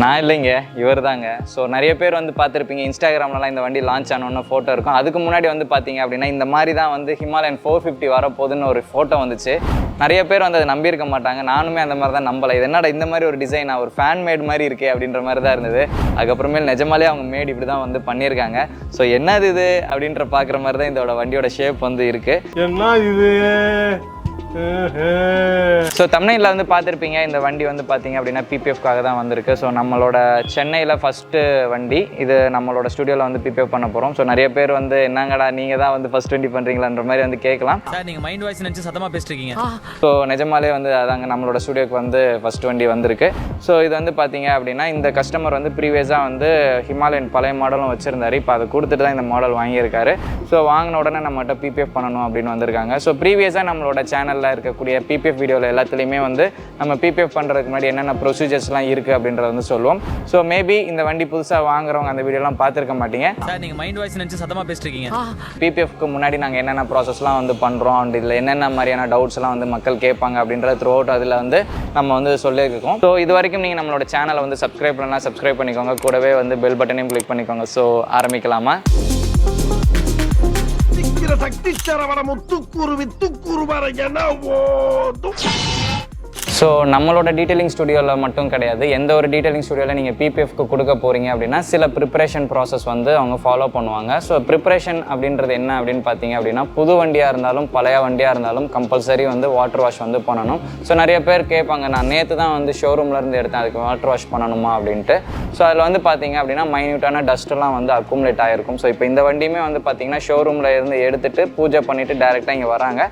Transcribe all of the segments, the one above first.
நான் இல்லைங்க, இவர் தாங்க. ஸோ நிறைய பேர் வந்து பார்த்துருப்பீங்க, இன்ஸ்டாகிராம்லலாம் இந்த வண்டி லான்ச் ஆனோன்னு ஃபோட்டோ இருக்கும். அதுக்கு முன்னாடி வந்து பார்த்தீங்க அப்படின்னா இந்த மாதிரி தான் வந்து ஹிமாலயன் 450 வரப்போகுதுன்னு ஒரு ஃபோட்டோ வந்துச்சு. நிறைய பேர் வந்து அதை நம்பியிருக்க மாட்டாங்க. நானுமே அந்த மாதிரி தான் நம்பலை. இது என்னடா இந்த மாதிரி ஒரு டிசைன், ஒரு ஃபேன் மேட் மாதிரி இருக்கே அப்படின்ற மாதிரி தான் இருந்தது. அதுக்கப்புறமேல் நிஜமாலே அவங்க மேட் இப்படி தான் வந்து பண்ணியிருக்காங்க. ஸோ என்னது இது அப்படின்ற பார்க்குற மாதிரி தான் இதோட வண்டியோட ஷேப் வந்து இருக்குது. என்ன இது? ஸோ தமிழ்நாட்டில் வந்து பார்த்துருப்பீங்க, இந்த வண்டி வந்து பார்த்தீங்க அப்படின்னா பிபிஎஃப்காக தான் வந்திருக்கு. ஸோ நம்மளோட சென்னையில் ஃபஸ்ட்டு வண்டி இது. நம்மளோட ஸ்டுடியோவில் வந்து பிபிஎஃப் பண்ண போகிறோம். ஸோ நிறைய பேர் வந்து என்னங்கடா நீங்கள் தான் வந்து ஃபஸ்ட் வண்டி பண்ணுறீங்களான்ற மாதிரி வந்து கேட்கலாம். சார் நீங்கள் மைண்ட் வாய்ஸ் நினச்சி சத்தமாக பேசிருக்கீங்க. ஸோ நிஜமாலே வந்து அதாங்க நம்மளோட ஸ்டுடியோக்கு வந்து ஃபஸ்ட் வண்டி வந்திருக்கு. ஸோ இது வந்து பார்த்தீங்க அப்படின்னா இந்த கஸ்டமர் வந்து ப்ரீவியஸாக வந்து ஹிமாலயன் பழைய மாடலும் வச்சுருந்தாரு. இப்போ அதை கொடுத்துட்டு தான் இந்த மாடல் வாங்கியிருக்காரு. ஸோ வாங்கின உடனே நம்மகிட்ட பிபிஎஃப் பண்ணணும் அப்படின்னு வந்திருக்காங்க. ஸோ ப்ரீவியஸாக நம்மளோட சேனலில் இருக்கக்கூடிய பிபிஎஃப் வீடியோவில் எல்லாத்துலேயுமே வந்து நம்ம பிபிஎஃப் பண்ணுறதுக்கு முன்னாடி என்னென்ன ப்ரொசீஜர்ஸ்லாம் இருக்குது அப்படின்றத வந்து சொல்லுவோம். ஸோ மேபி இந்த வண்டி புதுசாக வாங்குறவங்க அந்த வீடியோலாம் பார்த்துருக்க மாட்டீங்க. சார் நீங்கள் மைண்ட் வாய்ஸ் நினச்சி சத்தமாக பேசிருக்கீங்க. பிபிஎஃப்க்கு முன்னாடி நாங்கள் என்னென்ன ப்ராசஸ்லாம் வந்து பண்ணுறோம் அண்ட் இதில் என்னென்ன மாதிரியான டவுட்ஸ்லாம் வந்து மக்கள் கேட்பாங்க அப்படின்றத த்ரூ அவுட் அதில் வந்து நம்ம வந்து சொல்லியிருக்கோம். ஸோ இது வரைக்கும் நீங்கள் நம்மளோட சேனலை வந்து சப்ஸ்கிரைப் பண்ணலாம், சப்ஸ்கிரைப் பண்ணிக்கோங்க. கூடவே வந்து பெல் பட்டனையும் கிளிக் பண்ணிக்கோங்க. ஸோ ஆரம்பிக்கலாமா? சக்தி சரவண முத்துக்குரு வித்துக்குரு வர என ஓதும். ஸோ நம்மளோட டீட்டெயிலிங் ஸ்டுடியோவில் மட்டும் கிடையாது, எந்த ஒரு டீட்டெயிலிங் ஸ்டுடியோவில் நீங்கள் பிபிஎஃப்க்கு கொடுக்க போகிறீங்க அப்படின்னா சில ப்ரிப்பரேஷன் ப்ராசஸ் வந்து அவங்க ஃபாலோ பண்ணுவாங்க. ஸோ ப்ரிப்பரேஷன் அப்படின்றது என்ன அப்படின்னு பார்த்தீங்க அப்படின்னா புது வண்டியாக இருந்தாலும் பழைய வண்டியாக இருந்தாலும் கம்பல்சரி வந்து வாட்டர் வாஷ் வந்து பண்ணணும். ஸோ நிறைய பேர் கேட்பாங்க, நான் நேற்று தான் வந்து ஷோரூம்லேருந்து எடுத்தேன், அதுக்கு வாட்டர் வாஷ் பண்ணணுமா அப்படின்ட்டு. ஸோ அதில் வந்து பார்த்தீங்க அப்படின்னா மைன்யூட்டான டஸ்ட்டெல்லாம் வந்து அக்குமுலேட் ஆகிருக்கும். ஸோ இப்போ இந்த வண்டியுமே வந்து பார்த்தீங்கன்னா ஷோரூமில் இருந்து எடுத்துகிட்டு பூஜை பண்ணிவிட்டு டேரெக்டாக இங்கே வராங்க.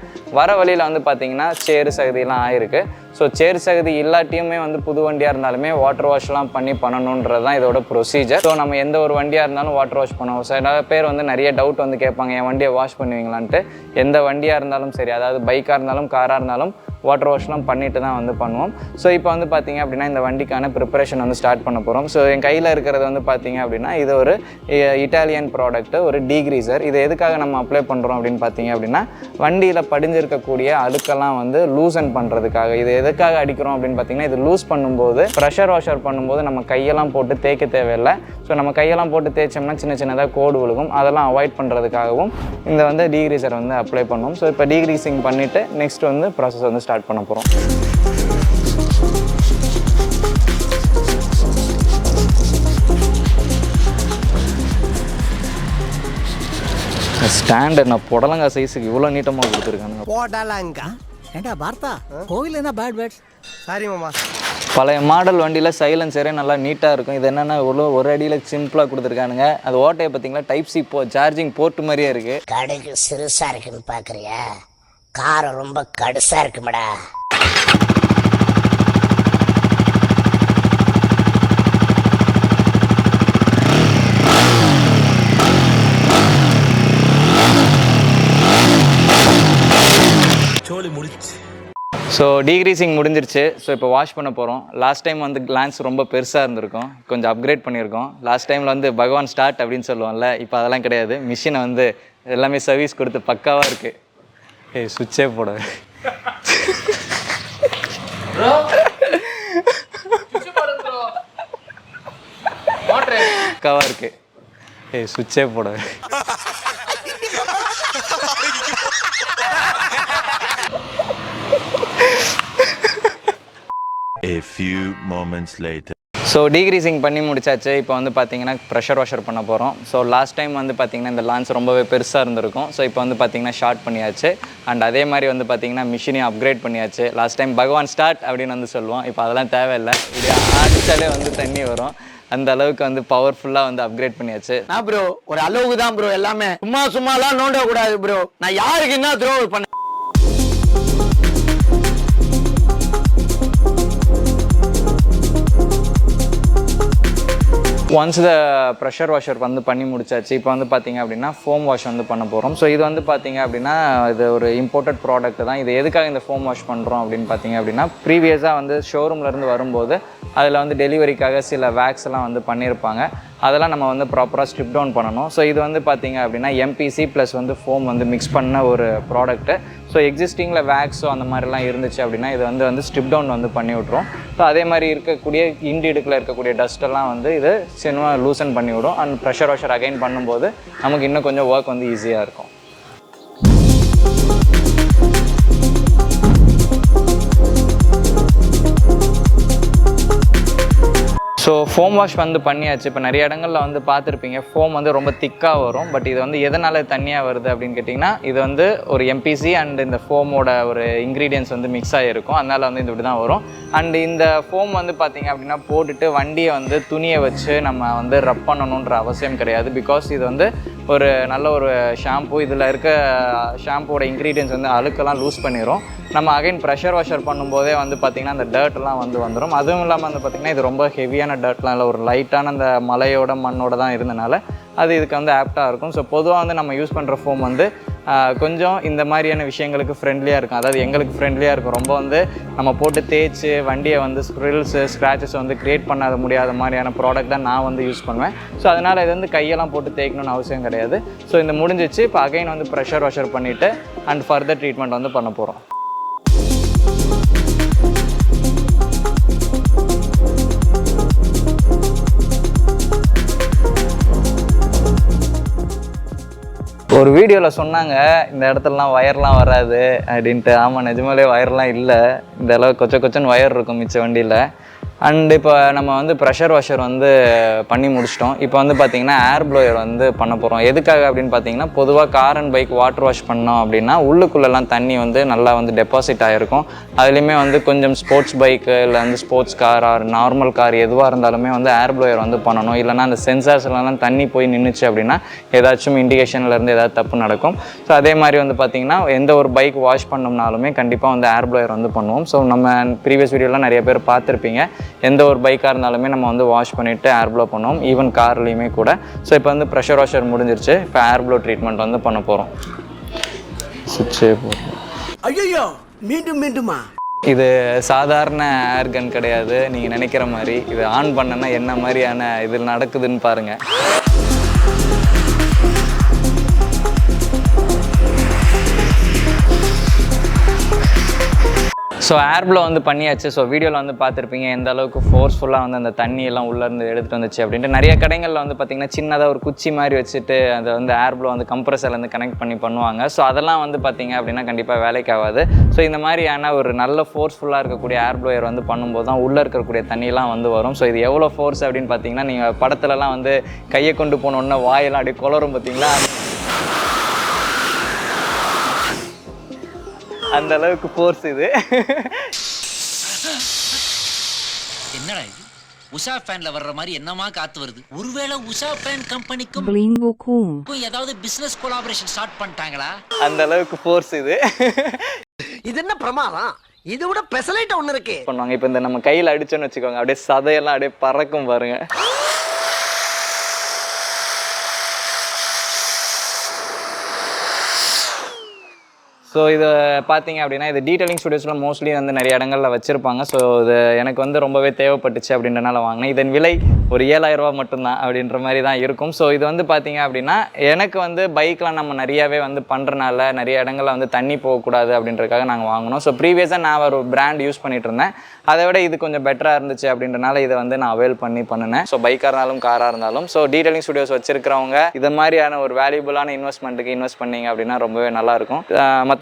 வர வழியில் வந்து பார்த்தீங்கன்னா சேறு சகதியெல்லாம் ஆயிருக்கு. ஸோ சேர் சகதி இல்லாட்டியுமே வந்து புது வண்டியாக இருந்தாலுமே வாட்டர் வாஷ்லாம் பண்ணணுன்றது தான் இதோட ப்ரொசீஜர். ஸோ நம்ம எந்த ஒரு வண்டியாக இருந்தாலும் வாட்டர் வாஷ் பண்ணுவோம். ஸோ நிறைய பேர் வந்து நிறைய டவுட் வந்து கேட்பாங்க, என் வண்டியை வாஷ் பண்ணுவீங்களான்ட்டு. எந்த வண்டியாக இருந்தாலும் சரி, அதாவது பைக்காக இருந்தாலும் காராக இருந்தாலும் வாட்டர் வாஷ்லாம் பண்ணிட்டு தான் வந்து பண்ணுவோம். ஸோ இப்போ வந்து பார்த்தீங்க அப்படின்னா இந்த வண்டிக்கான ப்ரிப்பரேஷன் வந்து ஸ்டார்ட் பண்ண போகிறோம். ஸோ என் கையில் இருக்கிறது வந்து பார்த்தீங்க அப்படின்னா இது ஒரு இட்டாலியன் ப்ராடக்ட்டு, ஒரு டீக்ரீசர். இது எதுக்காக நம்ம அப்ளை பண்ணுறோம் அப்படின்னு பார்த்தீங்க அப்படின்னா வண்டியில் படிஞ்சிருக்கக்கூடிய அழுக்கெல்லாம் வந்து லூசன் பண்ணுறதுக்காக. இது எதுக்காக அடிக்கிறோம் அப்படின்னு பார்த்தீங்கன்னா இது லூஸ் பண்ணும்போது ப்ரெஷர் வாஷர் பண்ணும்போது நம்ம கையெல்லாம் போட்டு தேய்க்க தேவையில்லை. ஸோ நம்ம கையெல்லாம் போட்டு தேய்ச்சோம்னா சின்ன சின்னதாக கோடு விழுகும். அதெல்லாம் அவாய்ட் பண்ணுறதுக்காகவும் இந்த வந்து டீக்ரீசர் வந்து அப்ளை பண்ணுவோம். ஸோ இப்போ டீக்ரீசிங் பண்ணிவிட்டு நெக்ஸ்ட் வந்து ப்ராசஸ் வந்து ஸ்டார்ட் பண்ண போகிறோம். ஸ்டாண்ட் என்ன புடலங்கா சைஸுக்கு இவ்வளோ நீட்டமாக கொடுத்துருக்காங்க. போடலங்கா ஏண்டா பார்த்தா கோவில் என்ன பேட் பேட். சாரி மாமா. பழைய மாடல் வண்டியில் சைலன்சரே நல்லா நீட்டாக இருக்கும். இது என்னென்னா இவ்வளோ ஒரு அடியில் சிம்பிளாக கொடுத்துருக்கானுங்க. அது ஓட்டையை பார்த்தீங்களா, டைப் சி சார்ஜிங் போர்ட் மாதிரியே இருக்குது. கடுகு சிறுசா இருக்குன்னு பார்க்குறியா? காரம் ரொம்ப கடுசா இருக்குமடா. ஸோ டீக்ரீசிங் முடிஞ்சிருச்சு. ஸோ இப்போ வாஷ் பண்ண போகிறோம். லாஸ்ட் டைம் வந்து கிளான்ஸ் ரொம்ப பெருசாக இருந்திருக்கும், கொஞ்சம் அப்கிரேட் பண்ணியிருக்கோம். லாஸ்ட் டைமில் வந்து பகவான் ஸ்டார்ட் அப்படின்னு சொல்லுவோம்ல, இப்போ அதெல்லாம் கிடையாது. மிஷினை வந்து எல்லாமே சர்வீஸ் கொடுத்து பக்காவாக இருக்குது. ஏய் சுவிட்சே போட பக்காவாக இருக்குது. ஏய் சுவிட்சே போட A few moments later. So degreasing பண்ணி முடிச்சாச்சு. இப்போ வந்து பார்த்தீங்கன்னா ப்ரெஷர் வாஷர் பண்ண போகிறோம். ஸோ லாஸ்ட் டைம் வந்து பார்த்திங்கன்னா இந்த லான்ச் ரொம்பவே பெருசாக இருந்திருக்கும். ஸோ இப்போ வந்து பார்த்திங்கன்னா ஷார்ட் பண்ணியாச்சு. அண்ட் அதே மாதிரி வந்து பார்த்திங்கன்னா மிஷினையும் அப்கிரேட் பண்ணியாச்சு. லாஸ்ட் டைம் பகவான் ஸ்டார்ட் அப்படின்னு வந்து சொல்லுவோம், இப்போ அதெல்லாம் தேவையில்லை. இப்படி ஆடிச்சாலே வந்து தண்ணி வரும். அந்த அளவுக்கு வந்து பவர்ஃபுல்லாக வந்து அப்கிரேட் பண்ணியாச்சு. நான் ப்ரோ ஒரு அளவுக்கு தான் ப்ரோ, எல்லாமே சும்மாலாம் நோண்ட கூடாது ப்ரோ. நான் யாருக்கு என்ன த்ரோவல் பண்ண. ஒன்ஸ் த ப்ரெஷர் வாஷர் வந்து பண்ணி முடிச்சாச்சு. இப்போ வந்து பார்த்திங்க அப்படின்னா ஃபோம் வாஷ் வந்து பண்ண போகிறோம். ஸோ இது வந்து பார்த்திங்க அப்படின்னா இது ஒரு இம்போர்ட்டட் ப்ராடக்ட் தான். இது எதுக்காக இந்த ஃபோம் வாஷ் பண்ணுறோம் அப்படின்னு பார்த்திங்க அப்படின்னா ப்ரீவியஸாக வந்து ஷோரூம்லேருந்து வரும்போது அதில் வந்து டெலிவரிக்காக சில வேக்ஸ் எல்லாம் வந்து பண்ணியிருப்பாங்க. அதெல்லாம் நம்ம வந்து ப்ராப்பராக ஸ்ட்ரிப் டவுன் பண்ணணும். ஸோ இது வந்து பார்த்திங்க அப்படின்னா எம்பிசி ப்ளஸ் வந்து ஃபோம் வந்து மிக்ஸ் பண்ண ஒரு ப்ராடக்ட்டு. ஸோ எக்ஸிஸ்டிங்கில் வேக்ஸோ அந்த மாதிரிலாம் இருந்துச்சு அப்படின்னா இது வந்து ஸ்ட்ரிப் டவுன் வந்து பண்ணி விட்ருவோம். ஸோ அதே மாதிரி இருக்கக்கூடிய இன்டிடுக்கில் இருக்கக்கூடிய டஸ்ட்டெல்லாம் வந்து இது சின்னமாக லூசன் பண்ணி விடும். அண்ட் ப்ரெஷர் வாஷர் அகைன் பண்ணும்போது நமக்கு இன்னும் கொஞ்சம் ஒர்க் வந்து ஈஸியாக இருக்கும். ஸோ ஃபோம் வாஷ் வந்து பண்ணியாச்சு. இப்போ நிறைய இடங்களில் வந்து பார்த்துருப்பீங்க ஃபோம் வந்து ரொம்ப திக்காக வரும். பட் இது வந்து எதனால் தண்ணியாக வருது அப்படின்னு கேட்டிங்கன்னா இது வந்து ஒரு எம்பிசி அண்ட் இந்த ஃபோமோட ஒரு இன்க்ரீடியன்ஸ் வந்து மிக்ஸ் ஆகிருக்கும். அதனால் வந்து இது இப்படி தான் வரும். அண்ட் இந்த ஃபோம் வந்து பார்த்திங்க அப்படின்னா போட்டுட்டு வண்டியை வந்து துணியை வச்சு நம்ம வந்து ரப் பண்ணணுன்ற அவசியம் கிடையாது. பிகாஸ் இது வந்து ஒரு நல்ல ஒரு ஷாம்பு. இதில் இருக்க ஷாம்புவோட இன்க்ரீடியன்ஸ் வந்து அழுக்கெல்லாம் லூஸ் பண்ணிடும். நம்ம அகைன் ப்ரெஷர் வாஷர் பண்ணும்போதே வந்து பார்த்திங்கன்னா அந்த டர்ட்லாம் வந்துடும். அதுவும் இல்லாமல் வந்து பார்த்திங்கன்னா இது ரொம்ப ஹெவியான டர்ட்லாம் இல்லை, ஒரு லைட்டான அந்த மலையோட மண்ணோட தான் இருந்தனால அது இதுக்கு வந்து ஆப்டாக இருக்கும். ஸோ பொதுவாக வந்து நம்ம யூஸ் பண்ணுற ஃபோம் வந்து கொஞ்சம் இந்த மாதிரியான விஷயங்களுக்கு ஃப்ரெண்ட்லியாக இருக்கும். அதாவது எங்களுக்கு ஃப்ரெண்ட்லியாக இருக்கும். ரொம்ப வந்து நம்ம போட்டு தேய்ச்சி வண்டியை வந்து ஸ்க்ரில்ஸு ஸ்க்ராச்சஸ் வந்து க்ரியேட் பண்ண முடியாத மாதிரியான ப்ராடக்ட் தான் நான் வந்து யூஸ் பண்ணுவேன். ஸோ அதனால் இது வந்து கையெல்லாம் போட்டு தேய்க்கணும்னு அவசியம் கிடையாது. ஸோ இந்த முடிஞ்சிச்சு. இப்போ அகைன் வந்து ப்ரெஷர் வாஷர் பண்ணிவிட்டு அண்ட் ஃபர்தர் ட்ரீட்மெண்ட் வந்து பண்ண போகிறோம். ஒரு வீடியோவில் சொன்னாங்க இந்த இடத்துலலாம் ஒயர்லாம் வராது அப்படின்ட்டு. ஆமாம், நிஜமாலே ஒயர்லாம் இல்லை. இந்த அளவு கொச்சன்னு ஒயர் இருக்கும் மிச்ச வண்டியில். அண்ட் இப்போ நம்ம வந்து ப்ரெஷர் வாஷர் வந்து பண்ணி முடிச்சிட்டோம். இப்போ வந்து பார்த்திங்கன்னா ஏர் ப்ளோயர் வந்து பண்ண போகிறோம். எதுக்காக அப்படின்னு பார்த்தீங்கன்னா பொதுவாக car and bike water wash பண்ணோம் அப்படின்னா உள்ளுக்குள்ளெல்லாம் தண்ணி வந்து நல்லா வந்து டெபாசிட் ஆகிருக்கும். அதுலேயுமே வந்து கொஞ்சம் ஸ்போர்ட்ஸ் பைக்கு இல்லை வந்து sports car R normal car எதுவாக இருந்தாலுமே வந்து ஏர் ப்ளோயர் வந்து பண்ணணும். இல்லைனா அந்த சென்சார்ஸ்லாம் தண்ணி போய் நின்றுச்சு அப்படின்னா ஏதாச்சும் இண்டிகேஷன்லேருந்து ஏதாவது தப்பு நடக்கும். ஸோ அதே மாதிரி வந்து பார்த்திங்கன்னா எந்த ஒரு பைக் வாஷ் பண்ணோம்னாலுமே கண்டிப்பாக வந்து ஏர் ப்ளோயர் வந்து பண்ணுவோம். ஸோ நம்ம ப்ரீவியஸ் வீடியோலாம் நிறைய பேர் பார்த்துருப்பீங்க. எந்த ஒரு பைக்காக இருந்தாலுமே நம்ம வந்து வாஷ் பண்ணிவிட்டு ஏர் ப்ளோ பண்ணுவோம், ஈவன் கார்லேயுமே கூட. ஸோ இப்போ வந்து ப்ரெஷர் வாஷர் முடிஞ்சிருச்சு. இப்போ ஏர் ப்ளோ ட்ரீட்மெண்ட் வந்து பண்ண போகிறோம். சுவிட்சே போகிறோம். ஐயோ மீண்டுமா இது சாதாரண ஏர் கன் கிடையாது நீங்கள் நினைக்கிற மாதிரி. இது ஆன் பண்ணனா என்ன மாதிரியான இது நடக்குதுன்னு பாருங்கள். ஸோ ஏர் ப்ளோ வந்து பண்ணியாச்சு. ஸோ வீடியோவில் வந்து பார்த்துருப்பீங்க எந்த அளவுக்கு ஃபோர்ஸ்ஃபுல்லாக வந்து அந்த தண்ணியெல்லாம் உள்ளேருந்து எடுத்துகிட்டு வந்துச்சு அப்படின்ட்டு. நிறைய கடைகளில் வந்து பார்த்திங்கன்னா சின்னதாக ஒரு குச்சி மாதிரி வச்சுட்டு அதை வந்து ஏர் ப்ளோ வந்து கம்ப்ரஸர்லேருந்து கனெக்ட் பண்ணி பண்ணுவாங்க. ஸோ அதெல்லாம் வந்து பார்த்திங்க அப்படின்னா கண்டிப்பாக வேலைக்கு ஆகாது. ஸோ இந்த மாதிரியான ஒரு நல்ல ஃபோர்ஸ்ஃபுல்லாக இருக்கக்கூடிய ஏர் ப்ளோயர் வந்து பண்ணும்போது தான் உள்ளே இருக்கக்கூடிய தண்ணியெல்லாம் வந்து வரும். ஸோ இது எவ்வளோ ஃபோர்ஸ் அப்படின்னு பார்த்தீங்கன்னா நீங்கள் படத்துலலாம் வந்து கையை கொண்டு போனோன்னா வாயெல்லாம் அப்படியே குளரும் பார்த்தீங்களா, அந்த அளவுக்கு ஃபோர்ஸ் இது. என்னடா இது உஷா ஃபேன்ல வர்ற மாதிரி என்னமா காத்து வருது? ஒருவேளை உஷா ஃபேன் கம்பெனிக்கும் Bling ஏதாவது பிசினஸ் கொலாபரேஷன் ஸ்டார்ட் பண்ணிட்டாங்களா? அந்த அளவுக்கு ஃபோர்ஸ் இது. இது என்ன பிரமாதம்? இது விட பெசலைட் ஒண்ணு இருக்கு பண்ணுவாங்க. இப்போ இந்த நம்ம கையில் அடிச்சோன்னு வச்சுக்கோங்க, அப்படியே சதையெல்லாம் அப்படியே பறக்கும் பாருங்க. ஸோ இது பார்த்தீங்க அப்படின்னா இது டீட்டெயிலிங் ஸ்டுடியோஸில் மோஸ்ட்லி வந்து நிறைய இடங்களில் வச்சுருப்பாங்க. ஸோ இது எனக்கு வந்து ரொம்பவே தேவைப்பட்டுச்சு அப்படின்றனால வாங்கினேன். இதன் விலை ஒரு 7,000 ரூபா மட்டும்தான் அப்படின்ற மாதிரி தான் இருக்கும். ஸோ இது வந்து பார்த்தீங்க அப்படின்னா எனக்கு வந்து பைக்கில் நம்ம நிறையாவே வந்து பண்ணுறனால நிறைய இடங்களில் வந்து தண்ணி போகக்கூடாது அப்படின்றதுக்காக நாங்கள் வாங்கினோம். ஸோ ப்ரீவியஸாக நான் ஒரு பிராண்ட் யூஸ் பண்ணிகிட்டு இருந்தேன். அதை விட இது கொஞ்சம் பெட்டராக இருந்துச்சு அப்படின்றனால இதை வந்து நான் அவைல் பண்ணினேன். ஸோ பைக்காக இருந்தாலும் காராக இருந்தாலும். ஸோ டீட்டெயிலிங் ஸ்டுடியோஸ் வச்சுருக்கிறவங்க இது மாதிரியான ஒரு வேல்யூபுளான இன்வெஸ்ட்மெண்ட்டுக்கு இன்வெஸ்ட் பண்ணிங்க அப்படின்னா ரொம்பவே நல்லாயிருக்கும்.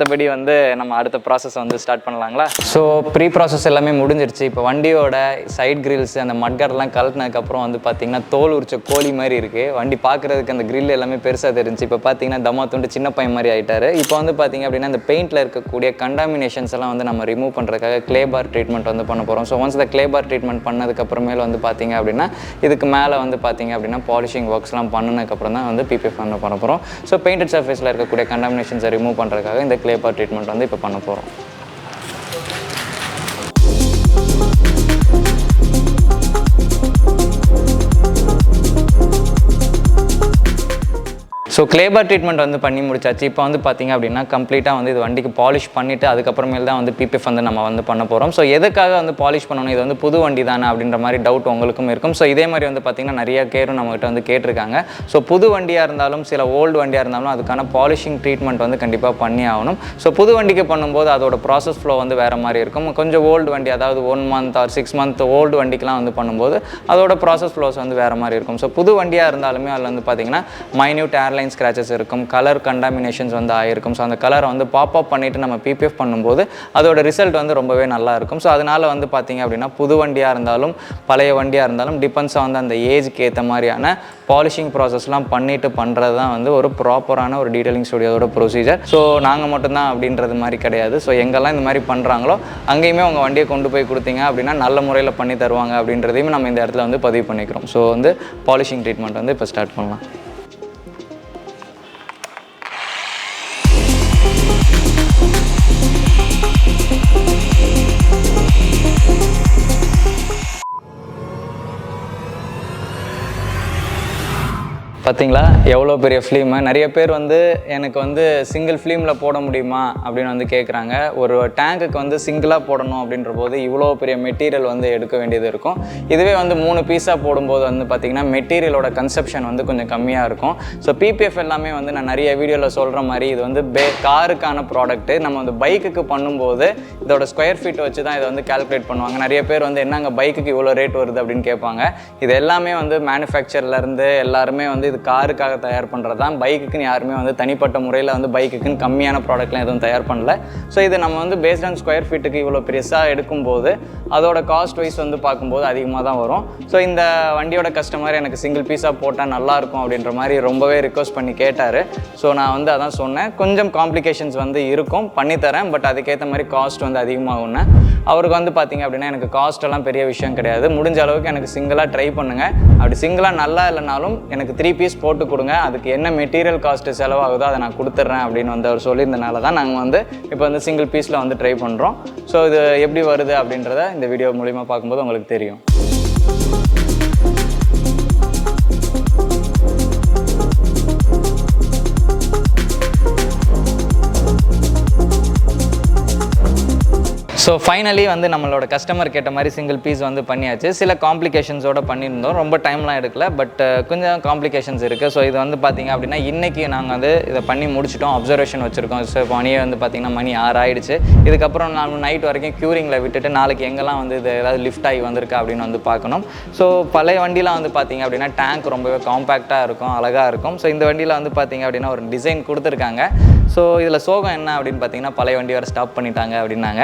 மற்றபடி வந்து நம்ம அடுத்த ப்ராசஸ் வந்து ஸ்டார்ட் பண்ணலாங்களா? ஸோ ப்ரீ ப்ராசஸ் எல்லாமே முடிஞ்சிருச்சு. இப்போ வண்டியோட சைட் கிரில்ஸ் அந்த மட்கார்லாம் கலட்டினதுக்கப்புறம் வந்து பார்த்திங்கன்னா தோல் உரிச்ச கோழி மாதிரி இருக்குது. வண்டி பார்க்குறதுக்கு அந்த கிரில் எல்லாமே பெருசாக தெரிஞ்சு இப்போ பார்த்திங்கன்னா தம்மா துண்டு சின்ன பையன் மாதிரி ஆகிட்டார். இப்போ வந்து பார்த்திங்க அப்படின்னா இந்த பெயிண்டில் இருக்கக்கூடிய கண்டாமினேஷன்ஸ் எல்லாம் வந்து நம்ம ரிமூவ் பண்ணுறதுக்காக க்ளே பார் ட்ரீட்மெண்ட் வந்து பண்ண போகிறோம். ஸோ ஒன்ஸ் இந்த க்ளே பார் ட்ரீட்மெண்ட் பண்ணதுக்கப்புறமேல வந்து பார்த்திங்க அப்படின்னா இதுக்கு மேலே வந்து பார்த்திங்க அப்படின்னா பாலிஷிங் ஒர்க்ஸ்லாம் பண்ணதுக்கப்புறம் தான் வந்து PPF பண்ண போகிறோம். ஸோ பெயிண்டட் சர்ஃபேஸில் இருக்கக்கூடிய கண்டாமினேஷன்ஸை ரிமூவ் பண்ணுறதுக்காக இந்த க்ளே பார் ட்ரீட்மெண்ட் வந்து இப்போ பண்ண போகிறோம். ஸோ கிளேபர் ட்ரீட்மெண்ட் வந்து பண்ணி முடிச்சாச்சு. இப்போ வந்து பார்த்திங்க அப்படின்னா கம்ப்ளீட்டாக வந்து இது வண்டிக்கு பாலிஷ் பண்ணிவிட்டு அதுக்கப்புறமேல் தான் வந்து PPF வந்து நம்ம வந்து பண்ண போகிறோம். ஸோ எதுக்காக வந்து பாலிஷ் பண்ணணும், இது வந்து புது வண்டி தானே அப்படின்ற மாதிரி டவுட் உங்களுக்கும் இருக்கும். ஸோ இதே மாதிரி வந்து பார்த்திங்கன்னா நிறைய கேரும் நம்மகிட்ட வந்து கேட்டிருக்காங்க. ஸோ புது வண்டியாக இருந்தாலும் சில ஓல்டு வண்டியாக இருந்தாலும் அதுக்கான பாலிஷிங் ட்ரீட்மெண்ட் வந்து கண்டிப்பாக பண்ணி ஆகணும். ஸோ புது வண்டிக்கு பண்ணும்போது அதோட ப்ராசஸ் ஃப்ளோ வந்து வேறு மாதிரி இருக்கும். கொஞ்சம் ஓல்டு வண்டி, அதாவது 1 month or 6 month ஓல்டு வண்டிக்கெலாம் வந்து பண்ணும்போது அதோட ப்ராசஸ் ஃப்ளோஸ் வந்து வேறு மாதிரி இருக்கும். ஸோ புது வண்டியாக இருந்தாலுமே அதில் வந்து பார்த்திங்கன்னா மைன்யூட் ஏர்லைன் ஸ்க்ராச்சஸ் இருக்கும், கலர் கண்டாமினேஷன்ஸ் வந்து ஆகிருக்கும். ஸோ அந்த கலரை வந்து பாப்அப் பண்ணிவிட்டு நம்ம PPF பண்ணும்போது அதோட ரிசல்ட் வந்து ரொம்பவே நல்லா இருக்கும். ஸோ அதனால் வந்து பார்த்திங்க அப்படின்னா புது வண்டியாக இருந்தாலும் பழைய வண்டியாக இருந்தாலும் டிபெண்ட்ஸாக வந்து அந்த ஏஜ்க்கு ஏற்ற மாதிரியான பாலிஷிங் ப்ராசஸ்லாம் பண்ணிவிட்டு பண்ணுறது தான் வந்து ஒரு ப்ராப்பரான ஒரு டீட்டெயிலிங் ஸ்டுடியோட ப்ரொசீஜர். ஸோ நாங்கள் மட்டும்தான் அப்படின்றது மாதிரி கிடையாது. ஸோ எங்கெல்லாம் இந்த மாதிரி பண்ணுறாங்களோ அங்கேயுமே உங்கள் வண்டியை கொண்டு போய் கொடுத்தீங்க அப்படின்னா நல்ல முறையில் பண்ணி தருவாங்க அப்படின்றதையும் நம்ம இந்த இடத்துல வந்து பதிவு பண்ணிக்கிறோம். ஸோ வந்து பாலிஷிங் ட்ரீட்மெண்ட் வந்து இப்போ ஸ்டார்ட் பண்ணலாம். பார்த்தீங்களா எவ்வளோ பெரிய ஃபிலிமு. நிறைய பேர் வந்து எனக்கு வந்து சிங்கிள் ஃபிலிமில் போட முடியுமா அப்படின்னு வந்து கேட்குறாங்க. ஒரு டேங்குக்கு வந்து சிங்கிளாக போடணும் அப்படின்ற போது இவ்வளோ பெரிய மெட்டீரியல் வந்து எடுக்க வேண்டியது இருக்கும். இதுவே வந்து 3 பீஸாக போடும்போது வந்து பார்த்திங்கன்னா மெட்டீரியலோட கன்செப்ஷன் வந்து கொஞ்சம் கம்மியாக இருக்கும். ஸோ PPF எல்லாமே வந்து நான் நிறைய வீடியோவில் சொல்கிற மாதிரி இது வந்து காருக்கான ப்ராடக்ட்டு. நம்ம வந்து பைக்குக்கு பண்ணும்போது இதோட ஸ்கொயர் ஃபீட் வச்சு தான் இதை வந்து கால்குலேட் பண்ணுவாங்க. நிறைய பேர் வந்து என்னங்க பைக்குக்கு இவ்வளோ ரேட் வருது அப்படின்னு கேட்பாங்க. இது எல்லாமே வந்து மேனுஃபேக்சர்லேருந்து எல்லாருமே வந்து இது காருக்காக தயார் பண்ணுறது தான். பைக்குக்குன்னு யாருமே வந்து தனிப்பட்ட முறையில் வந்து பைக்குக்குன்னு கம்மியான ப்ராடக்ட்லாம் எதுவும் தயார் பண்ணல. ஸோ இது நம்ம வந்து பேஸ்ட் ஆன் ஸ்கொயர் ஃபீட்டுக்கு இவ்வளோ பெருசாக எடுக்கும்போது அதோட காஸ்ட் வைஸ் வந்து பார்க்கும்போது அதிகமாக தான் வரும். ஸோ இந்த வண்டியோட கஸ்டமர் எனக்கு சிங்கிள் பீஸாக போட்டால் நல்லாயிருக்கும் அப்படின்ற மாதிரி ரொம்பவே ரிக்வஸ்ட் பண்ணி கேட்டார். ஸோ நான் வந்து அதான் சொன்னேன், கொஞ்சம் காம்ப்ளிகேஷன்ஸ் வந்து இருக்கும், பண்ணித்தரேன், பட் அதுக்கேற்ற மாதிரி காஸ்ட் வந்து அதிகமாகும்னு. அவருக்கு வந்து பார்த்திங்க அப்படின்னா எனக்கு காஸ்ட்டெல்லாம் பெரிய விஷயம் கிடையாது, முடிஞ்ச அளவுக்கு எனக்கு சிங்கிளாக ட்ரை பண்ணுங்கள், அப்படி சிங்கிளாக நல்லா இல்லைனாலும் எனக்கு 3 பீஸ் போட்டு கொடுங்க, அதுக்கு என்ன மெட்டீரியல் காஸ்ட்டு செலவாகுதோ அதை நான் கொடுத்துட்றேன் அப்படின்னு வந்து அவர் சொல்லியிருந்தனால தான் நாங்கள் வந்து இப்போ வந்து சிங்கிள் பீஸில் வந்து ட்ரை பண்ணுறோம். ஸோ இது எப்படி வருது அப்படின்றத இந்த வீடியோ மூலிமா பார்க்கும்போது உங்களுக்கு தெரியும். ஸோ ஃபைனலி வந்து நம்மளோட கஸ்டமர் கேட்ட மாதிரி சிங்கிள் பீஸ் வந்து பண்ணியாச்சு. சில காம்ப்ளிகேஷன்ஸோடு பண்ணியிருந்தோம், ரொம்ப டைம்லாம் எடுக்கல, பட் கொஞ்சம் காம்ப்ளிகேஷன்ஸ் இருக்குது. ஸோ இது வந்து பார்த்திங்க அப்படின்னா இன்றைக்கி நாங்கள் வந்து இதை பண்ணி முடிச்சிட்டோம், அப்சர்வேஷன் வச்சுருக்கோம். ஸோ மணியே வந்து பார்த்திங்கன்னா மணி 6 ஆகிடுச்சு. இதுக்கப்புறம் நான் நைட் வரைக்கும் க்யூரிங்கில் விட்டுட்டு நாளைக்கு எங்கெல்லாம் வந்து இது ஏதாவது லிஃப்ட் ஆகி வந்திருக்கா அப்படின்னு வந்து பார்க்கணும். ஸோ பழைய வண்டிலாம் வந்து பார்த்திங்க அப்படின்னா டேங்க் ரொம்பவே காம்பேக்டாக இருக்கும், அழகாக இருக்கும். ஸோ இந்த வண்டியில் வந்து பார்த்திங்க அப்படின்னா ஒரு டிசைன் கொடுத்துருக்காங்க. ஸோ இதில் சோகம் என்ன அப்படின்னு பார்த்தீங்கன்னா பழைய வண்டி வர ஸ்டாப் பண்ணிட்டாங்க அப்படின்னாங்க.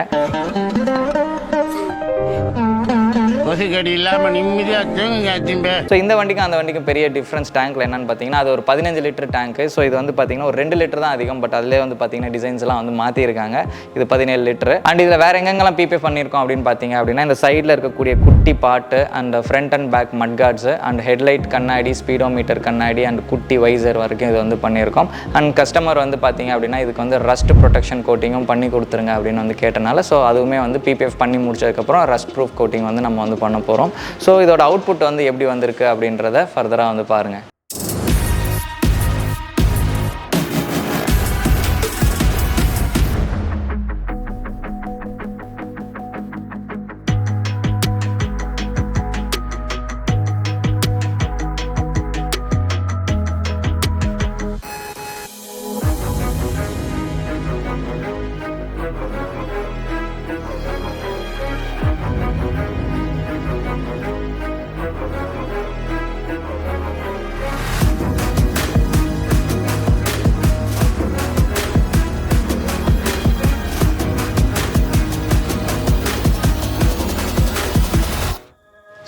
கொசுக்கடி இல்லாமல் நிம்மதியாக தூங்குங்க. ஸோ இந்த வண்டிக்கும் அந்த வண்டிக்கும் பெரிய டிஃப்ரென்ஸ் டேங்க்கில் என்னென்னு பார்த்தீங்கன்னா அது ஒரு 15 லிட்டர் டேங்க்கு. ஸோ இது வந்து பார்த்தீங்கன்னா ஒரு 2 லிட்டர் தான் அதிகம், பட் அதிலே வந்து பார்த்தீங்கன்னா டிசைன்ஸ்லாம் வந்து மாற்றிருக்காங்க. இது 17 லிட்டர். அண்ட் இதில் வேறு எங்கெங்கெல்லாம் PPF பண்ணியிருக்கோம் அப்படின்னு பார்த்தீங்க அப்படின்னா இந்த சைடில் இருக்கக்கூடிய குட்டி part and front and back mudguards and headlight கண்ணாடி, ஸ்பீடோமீட்டர் கண்ணாடி அண்ட் குட்டி வைசர் வரைக்கும் இது வந்து பண்ணியிருக்கோம். அண்ட் கஸ்டமர் வந்து பார்த்தீங்க அப்படின்னா இதுக்கு வந்து ரஸ்ட் ப்ரொடெக்ஷன் கோட்டிங்கும் பண்ணி கொடுத்துருங்க அப்படின்னு வந்து கேட்டனால ஸோ அதுவுமே வந்து PPF பண்ணி முடிச்சதுக்கப்புறம் ரஸ்ட் ப்ரூஃப் கோட்டிங் வந்து நம்ம வந்து பண்ண போகிறோம். ஸோ இதோட அவுட்புட் வந்து எப்படி வந்திருக்கு அப்படின்றத ஃபர்தராக வந்து பாருங்கள்.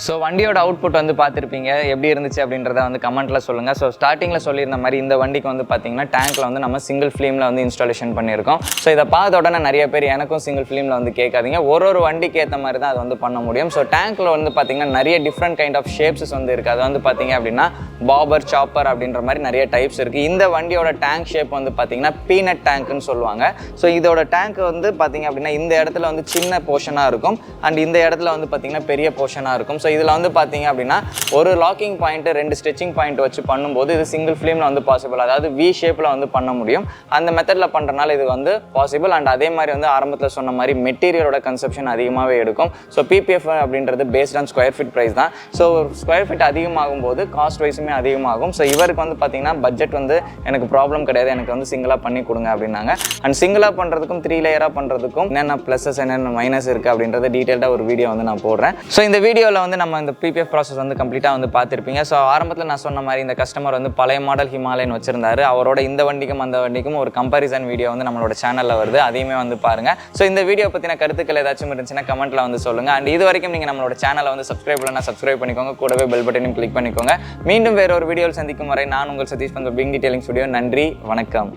ஸோ வண்டியோட அவுட்புட் வந்து பார்த்துருப்பீங்க, எப்படி இருந்துச்சு அப்படின்றத வந்து கமெண்ட்டில் சொல்லுங்கள். ஸோ ஸ்டார்டிங்கில் சொல்லியிருந்த மாதிரி இந்த வண்டிக்கு வந்து பார்த்திங்கன்னா டேங்க்கில் வந்து நம்ம சிங்கிள் ஃபிலிமில் வந்து இன்ஸ்டாலேஷன் பண்ணியிருக்கோம். ஸோ இதை பார்த்த உடனே நிறைய பேர் எனக்கும் சிங்கிள் ஃபிலிமில் வந்து கேட்காதீங்க, ஒரு வண்டிக்கு ஏற்ற மாதிரி தான் அது வந்து பண்ண முடியும். ஸோ டேங்க்கில் வந்து பார்த்திங்கன்னா நிறைய டிஃப்ரெண்ட் கைண்ட் ஆஃப் ஷேப்ஸஸ் வந்து இருக்குது. அது வந்து பார்த்திங்க அப்படின்னா பாபர், சாப்பர் அப்படின்ற மாதிரி நிறைய டைப்ஸ் இருக்குது. இந்த வண்டியோட டேங்க் ஷேப் வந்து பார்த்திங்கன்னா பீனட் டேங்க்குன்னு சொல்லுவாங்க. ஸோ இதோட டேங்க் வந்து பார்த்திங்க அப்படின்னா இந்த இடத்துல வந்து சின்ன போர்ஷனாக இருக்கும் அண்ட் இந்த இடத்துல வந்து பார்த்திங்கன்னா பெரிய போர்ஷனாக இருக்கும். ஸோ இதில் வந்து பார்த்தீங்க அப்படின்னா ஒரு லாக்கிங் பாயிண்ட் 2 ஸ்ட்ரெச்சிங் பாயிண்ட் வச்சு பண்ணும்போது இது சிங்கிள் ஃபிலிமில் வந்து பாசிபிள், அதாவது வி ஷேப்பில் வந்து பண்ண முடியும். அந்த மெத்தடில் பண்ணுறனால இது வந்து பாசிபிள். அண்ட் அதே மாதிரி வந்து ஆரம்பத்தில் சொன்ன மாதிரி மெட்டீரியலோட கன்சப்ஷன் அதிகமாகவே எடுக்கும். ஸோ பிபிஎஃப் அப்படின்றது based on square feet price தான். ஸோ ஸ்கொயர் ஃபீட் அதிகமாகும் போது காஸ்ட் வைஸுமே அதிகமாகும். ஸோ இவருக்கு வந்து பார்த்தீங்கன்னா பட்ஜெட் வந்து எனக்கு ப்ராப்ளம் கிடையாது, எனக்கு வந்து சிங்கிளாக பண்ணி கொடுங்க அப்படின்னாங்க. அண்ட் சிங்கிளாக பண்ணுறதுக்கும் 3 லேயராக பண்ணுறதுக்கும் என்னென்ன ப்ளஸஸ் என்னென்ன மைனஸ் இருக்குது அப்படின்றத டீட்டெயில்டாக ஒரு வீடியோ வந்து நான் போடுறேன். ஸோ இந்த வீடியோவில் வந்து நம்ம இந்த பிபிஎஃப் ப்ராசஸ் வந்து கம்ப்ளீட்டாக வந்து பார்த்துருப்பீங்க. ஸோ ஆரம்பத்தில் நான் சொன்ன மாதிரி இந்த கஸ்டமர் வந்து பழைய மாடல் ஹிமாலயன் வச்சிருந்தாரு. அவரோட இந்த வண்டிக்கும் அந்த வண்டிக்கும் ஒரு கம்பாரிசன் வீடியோ வந்து நம்மளோட சேனலில் வருது, அதையுமே வந்து பாருங்கள். ஸோ இந்த வீடியோ பற்றின கருத்துக்கள் ஏதாச்சும் இருந்துச்சுன்னா கமெண்ட்டில் வந்து சொல்லுங்கள். அண்ட் இது வரைக்கும் நீங்கள் நம்மளோட சேனலை வந்து சப்ஸ்கிரைப் பண்ணலாம், சப்ஸ்கிரைப் பண்ணிக்கோங்க, கூடவே பெல் பட்டனையும் கிளிக் பண்ணிக்கோங்க. மீண்டும் வேற ஒரு வீடியோவில் சந்திக்கும் வரை நான் உங்கள் Satish from the Bling detailing studio. நன்றி, வணக்கம்.